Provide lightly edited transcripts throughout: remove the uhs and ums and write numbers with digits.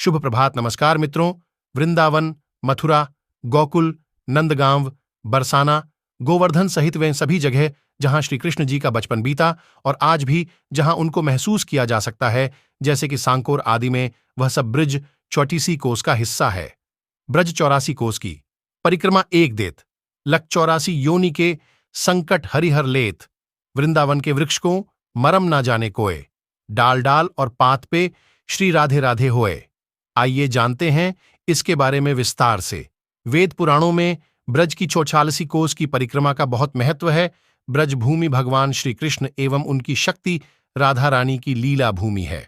शुभ प्रभात, नमस्कार मित्रों। वृंदावन, मथुरा, गोकुल, नंदगांव, बरसाना, गोवर्धन सहित वे सभी जगह जहां श्री कृष्ण जी का बचपन बीता और आज भी जहां उनको महसूस किया जा सकता है, जैसे कि सांकोर आदि में, वह सब ब्रज 84 कोस का हिस्सा है। ब्रज 84 कोस की परिक्रमा एक देत, लक 84 योनि के संकट हरिहर लेत, वृंदावन के वृक्ष को मरम ना जाने कोय, डाल डाल और पात पे श्री राधे राधे होए। आइए जानते हैं इसके बारे में विस्तार से। वेद पुराणों में ब्रज की 44 कोस की परिक्रमा का बहुत महत्व है। ब्रज भूमि भगवान श्री कृष्ण एवं उनकी शक्ति राधा रानी की लीला भूमि है।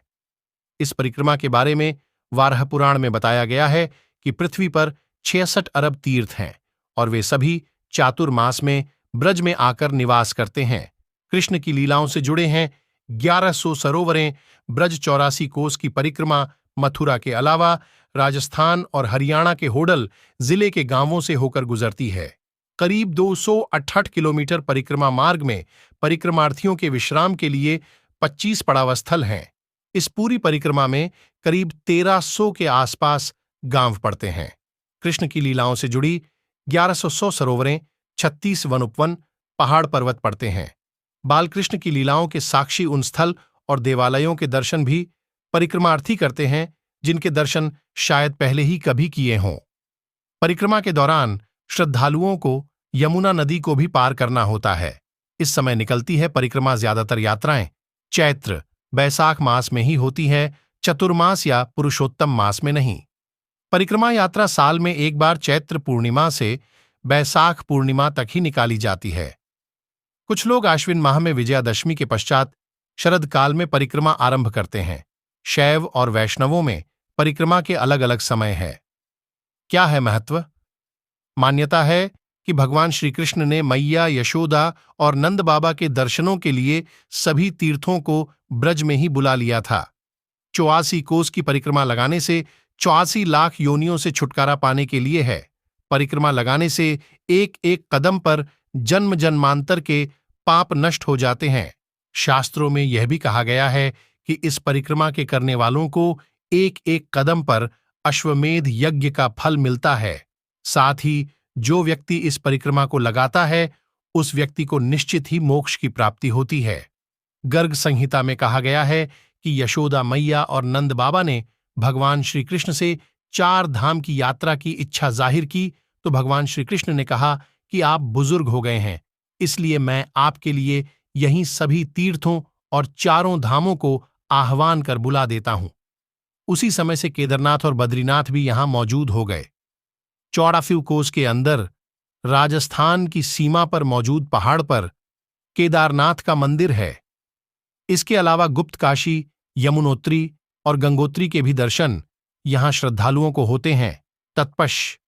इस परिक्रमा के बारे में वाराह पुराण में बताया गया है कि पृथ्वी पर 66 अरब तीर्थ हैं और वे सभी चातुर्मास में ब्रज में आकर निवास करते हैं। कृष्ण की लीलाओं से जुड़े हैं 1100 सरोवरें। ब्रज 84 कोस की परिक्रमा मथुरा के अलावा राजस्थान और हरियाणा के होडल जिले के गांवों से होकर गुजरती है। करीब 268 किलोमीटर परिक्रमा मार्ग में परिक्रमार्थियों के विश्राम के लिए 25 पड़ाव स्थल हैं। इस पूरी परिक्रमा में करीब 1300 के आसपास गांव पड़ते हैं। कृष्ण की लीलाओं से जुड़ी 1100 सरोवरें, 36 वन उपवन, पहाड़ पर्वत पड़ते हैं। बालकृष्ण की लीलाओं के साक्षी उन स्थल और देवालयों के दर्शन भी परिक्रमार्थी करते हैं जिनके दर्शन शायद पहले ही कभी किए हों। परिक्रमा के दौरान श्रद्धालुओं को यमुना नदी को भी पार करना होता है। इस समय निकलती है परिक्रमा। ज्यादातर यात्राएं चैत्र बैसाख मास में ही होती है, चतुर्मास या पुरुषोत्तम मास में नहीं। परिक्रमा यात्रा साल में एक बार चैत्र पूर्णिमा से बैसाख पूर्णिमा तक ही निकाली जाती है। कुछ लोग आश्विन माह में विजयादशमी के पश्चात शरद काल में परिक्रमा आरंभ करते हैं। शैव और वैष्णवों में परिक्रमा के अलग अलग समय है। क्या है महत्व? मान्यता है कि भगवान श्री कृष्ण ने मैया यशोदा और नंद बाबा के दर्शनों के लिए सभी तीर्थों को ब्रज में ही बुला लिया था। 84 कोस की परिक्रमा लगाने से 84 लाख योनियों से छुटकारा पाने के लिए है। परिक्रमा लगाने से एक एक कदम पर जन्म जन्मांतर के पाप नष्ट हो जाते हैं। शास्त्रों में यह भी कहा गया है कि इस परिक्रमा के करने वालों को एक एक कदम पर अश्वमेध यज्ञ का फल मिलता है। साथ ही जो व्यक्ति इस परिक्रमा को लगाता है उस व्यक्ति को निश्चित ही मोक्ष की प्राप्ति होती है। गर्ग संहिता में कहा गया है कि यशोदा मैया और नंद बाबा ने भगवान श्री कृष्ण से 4 धाम की यात्रा की इच्छा जाहिर की तो भगवान श्री कृष्ण ने कहा कि आप बुजुर्ग हो गए हैं, इसलिए मैं आपके लिए यहीं सभी तीर्थों और 4 धामों को आह्वान कर बुला देता हूं। उसी समय से केदारनाथ और बद्रीनाथ भी यहां मौजूद हो गए। 84 कोस के अंदर राजस्थान की सीमा पर मौजूद पहाड़ पर केदारनाथ का मंदिर है। इसके अलावा गुप्त काशी, यमुनोत्री और गंगोत्री के भी दर्शन यहां श्रद्धालुओं को होते हैं। तत्पश्च